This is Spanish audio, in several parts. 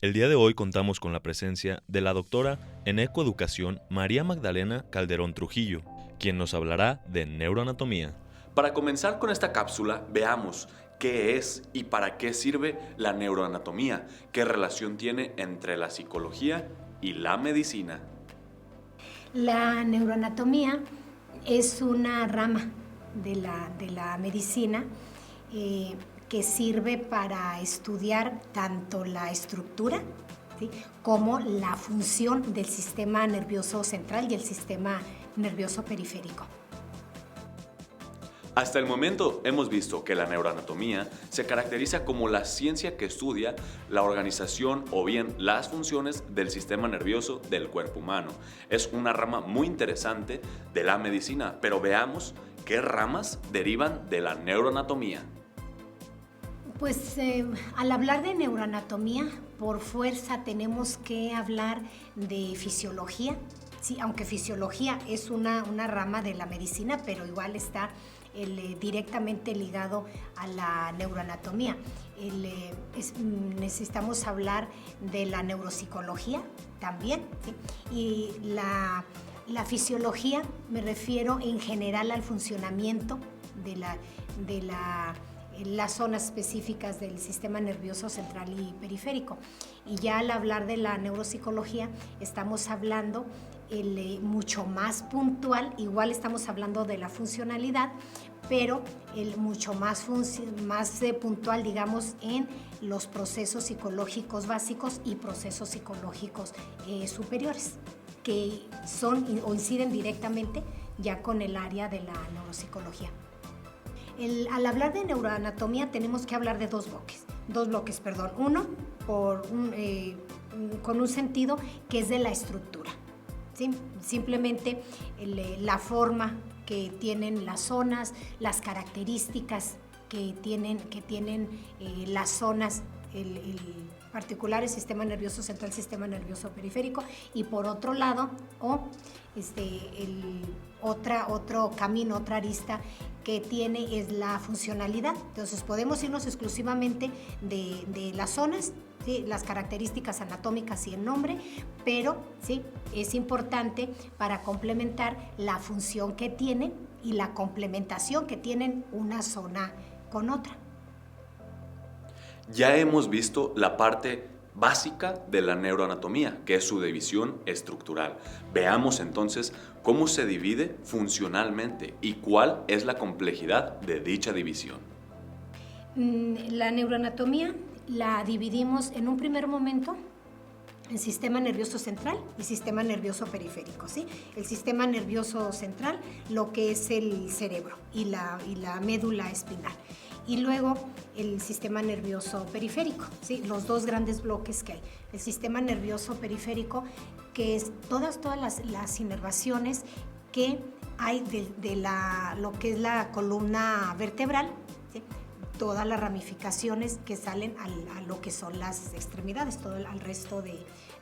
El día de hoy contamos con la presencia de la doctora en ecoeducación María Magdalena Calderón Trujillo, quien nos hablará de neuroanatomía. Para comenzar con esta cápsula, veamos qué es y para qué sirve la neuroanatomía, qué relación tiene entre la psicología y la medicina. La neuroanatomía es una rama de la medicina que sirve para estudiar tanto la estructura, ¿sí?, como la función del sistema nervioso central y el sistema nervioso periférico. Hasta el momento hemos visto que la neuroanatomía se caracteriza como la ciencia que estudia la organización o bien las funciones del sistema nervioso del cuerpo humano. Es una rama muy interesante de la medicina, pero veamos qué ramas derivan de la neuroanatomía. Pues al hablar de neuroanatomía, por fuerza tenemos que hablar de fisiología, sí, aunque fisiología es una rama de la medicina, pero igual está directamente ligado a la neuroanatomía. Necesitamos hablar de la neuropsicología también, ¿sí? Y la fisiología me refiero en general al funcionamiento de las zonas específicas del sistema nervioso central y periférico. Y ya al hablar de la neuropsicología estamos hablando mucho más puntual, igual estamos hablando de la funcionalidad, pero mucho más puntual, digamos, en los procesos psicológicos básicos y procesos psicológicos superiores, que son o inciden directamente ya con el área de la neuropsicología. Al hablar de neuroanatomía tenemos que hablar de dos bloques. Uno con un sentido que es de la estructura, ¿sí? Simplemente la forma que tienen las zonas, las características que tienen las zonas, particular el sistema nervioso central, el sistema nervioso periférico, y por otro lado, otro camino, otra arista que tiene es la funcionalidad. Entonces podemos irnos exclusivamente de las zonas, ¿sí?, las características anatómicas y el nombre, pero ¿sí?, es importante para complementar la función que tienen y la complementación que tienen una zona con otra. Ya hemos visto la parte básica de la neuroanatomía, que es su división estructural. Veamos entonces cómo se divide funcionalmente y cuál es la complejidad de dicha división. La neuroanatomía la dividimos en un primer momento en sistema nervioso central y sistema nervioso periférico, ¿sí? El sistema nervioso central, lo que es el cerebro y la médula espinal. Y luego el sistema nervioso periférico, ¿sí?, los dos grandes bloques que hay. El sistema nervioso periférico, que es todas las inervaciones que hay de lo que es la columna vertebral, ¿sí?, todas las ramificaciones que salen a lo que son las extremidades, todo al resto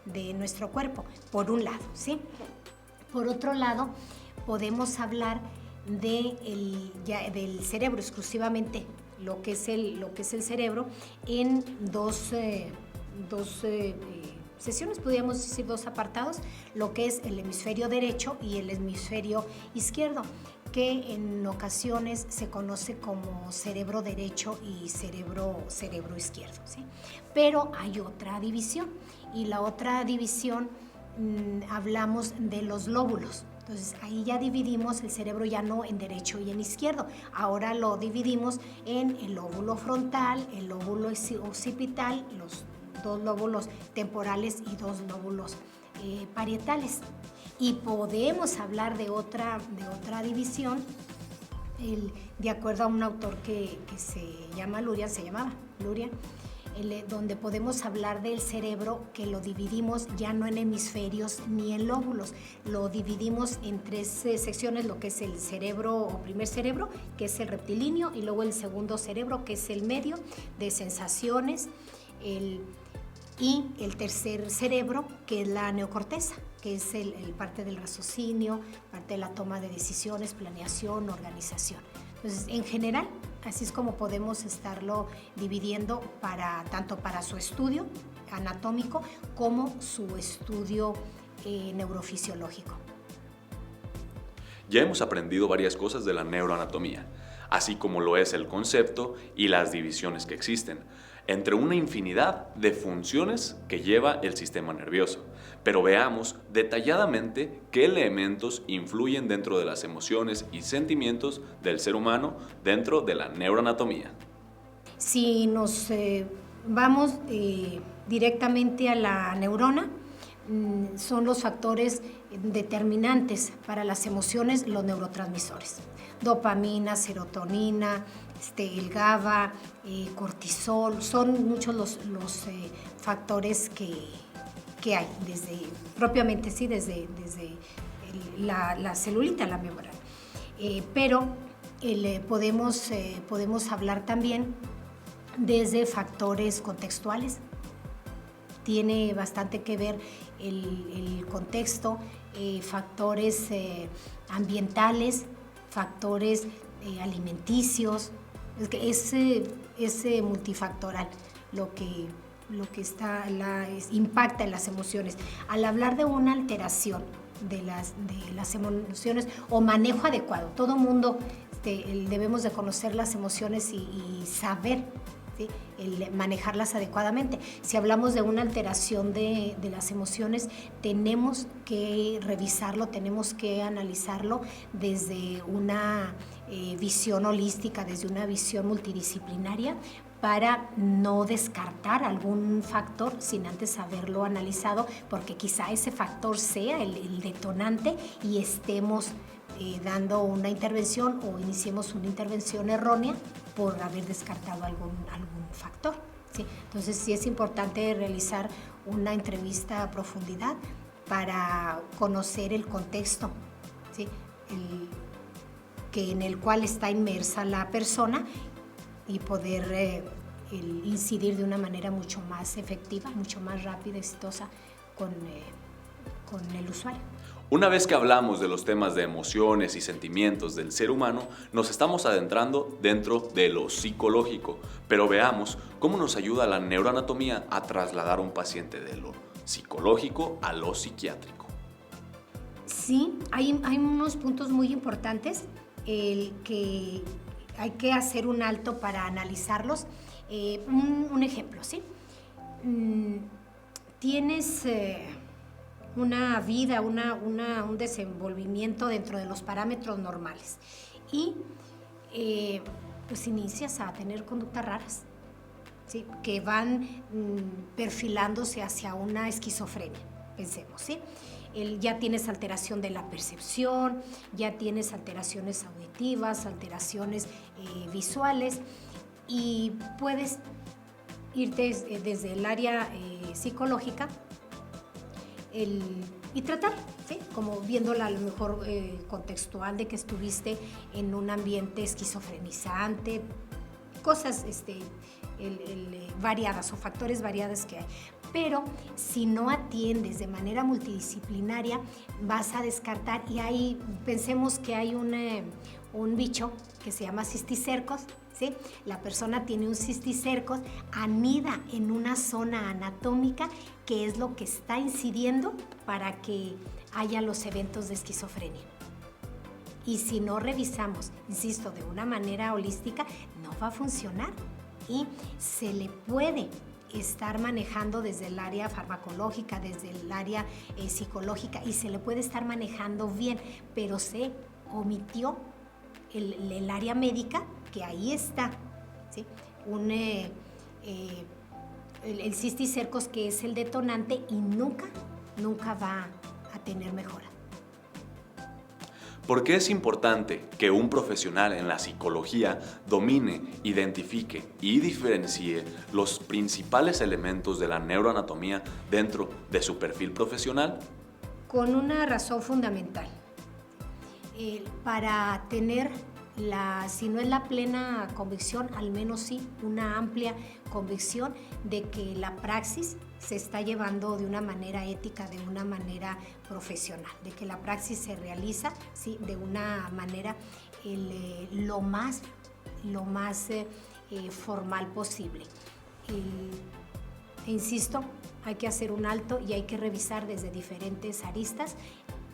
de nuestro cuerpo, por un lado, ¿sí? Por otro lado, podemos hablar del cerebro exclusivamente, lo que es el cerebro, en dos sesiones, podríamos decir dos apartados, lo que es el hemisferio derecho y el hemisferio izquierdo, que en ocasiones se conoce como cerebro derecho y cerebro izquierdo, ¿sí? Pero hay otra división, y la otra división hablamos de los lóbulos. Entonces ahí ya dividimos el cerebro ya no en derecho y en izquierdo, ahora lo dividimos en el lóbulo frontal, el lóbulo occipital, los dos lóbulos temporales y dos lóbulos parietales. Y podemos hablar de otra división, de acuerdo a un autor que se llamaba Luria, donde podemos hablar del cerebro, que lo dividimos ya no en hemisferios ni en lóbulos, lo dividimos en tres secciones, lo que es el cerebro o primer cerebro, que es el reptilíneo, y luego el segundo cerebro, que es el medio de sensaciones, y el tercer cerebro, que es la neocorteza, que es el parte del raciocinio, parte de la toma de decisiones, planeación, organización. Entonces, en general, así es como podemos estarlo dividiendo tanto para su estudio anatómico como su estudio neurofisiológico. Ya hemos aprendido varias cosas de la neuroanatomía, así como lo es el concepto y las divisiones que existen, entre una infinidad de funciones que lleva el sistema nervioso. Pero veamos detalladamente qué elementos influyen dentro de las emociones y sentimientos del ser humano dentro de la neuroanatomía. Si nos vamos directamente a la neurona, son los factores determinantes para las emociones, los neurotransmisores. Dopamina, serotonina, el GABA, cortisol, son muchos los factores que hay, propiamente sí, desde la celulita, la membrana. Pero podemos hablar también desde factores contextuales. Tiene bastante que ver el contexto, factores ambientales, factores alimenticios. Es multifactoral lo que impacta en las emociones. Al hablar de una alteración de las emociones o manejo adecuado, todo mundo debemos de conocer las emociones y saber, ¿sí?, el manejarlas adecuadamente. Si hablamos de una alteración de las emociones, tenemos que revisarlo, tenemos que analizarlo desde una visión holística, desde una visión multidisciplinaria, para no descartar algún factor sin antes haberlo analizado, porque quizá ese factor sea el detonante y estemos dando una intervención o iniciemos una intervención errónea por haber descartado algún factor, ¿sí? Entonces sí es importante realizar una entrevista a profundidad para conocer el contexto, ¿sí?, en el cual está inmersa la persona y poder incidir de una manera mucho más efectiva, mucho más rápida y exitosa con el usuario. Una vez que hablamos de los temas de emociones y sentimientos del ser humano, nos estamos adentrando dentro de lo psicológico, pero veamos cómo nos ayuda la neuroanatomía a trasladar a un paciente de lo psicológico a lo psiquiátrico. Sí, hay unos puntos muy importantes que hay que hacer un alto para analizarlos. Un ejemplo, ¿sí? Tienes una vida, un desenvolvimiento dentro de los parámetros normales y pues inicias a tener conductas raras, ¿sí?, que van perfilándose hacia una esquizofrenia, pensemos, ¿sí? Ya tienes alteración de la percepción, ya tienes alteraciones auditivas, alteraciones visuales, y puedes irte desde el área psicológica y tratar, ¿sí?, como viéndola a lo mejor contextual de que estuviste en un ambiente esquizofrenizante, cosas variadas o factores variados que hay. Pero si no atiendes de manera multidisciplinaria, vas a descartar, y pensemos que hay un bicho que se llama cisticercos, ¿sí? La persona tiene un cisticercos, anida en una zona anatómica que es lo que está incidiendo para que haya los eventos de esquizofrenia. Y si no revisamos, insisto, de una manera holística, no va a funcionar, y se le puede estar manejando desde el área farmacológica, desde el área psicológica, y se le puede estar manejando bien, pero se omitió el área médica, que ahí está, ¿sí? El cisticercos, que es el detonante, y nunca va a tener mejora. ¿Por qué es importante que un profesional en la psicología domine, identifique y diferencie los principales elementos de la neuroanatomía dentro de su perfil profesional? Con una razón fundamental. Para tener si no es la plena convicción, al menos sí una amplia convicción de que la praxis se está llevando de una manera ética, de una manera profesional, de que la praxis se realiza, sí, de una manera lo más formal posible. Insisto, hay que hacer un alto y hay que revisar desde diferentes aristas,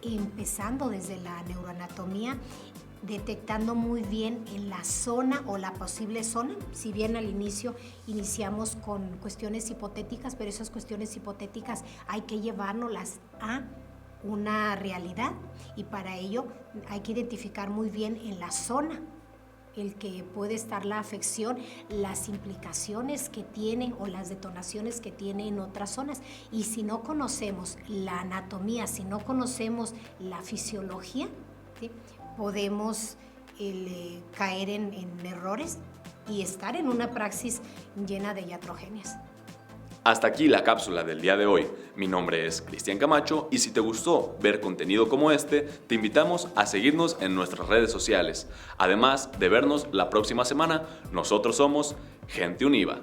empezando desde la neuroanatomía, detectando muy bien en la zona o la posible zona, si bien al inicio iniciamos con cuestiones hipotéticas, pero esas cuestiones hipotéticas hay que llevárnoslas a una realidad y para ello hay que identificar muy bien en la zona el que puede estar la afección, las implicaciones que tiene o las detonaciones que tiene en otras zonas. Y si no conocemos la anatomía, si no conocemos la fisiología, ¿sí?, podemos caer en errores y estar en una praxis llena de iatrogenias. Hasta aquí la cápsula del día de hoy. Mi nombre es Cristian Camacho y si te gustó ver contenido como este, te invitamos a seguirnos en nuestras redes sociales. Además de vernos la próxima semana, nosotros somos Gente Univa.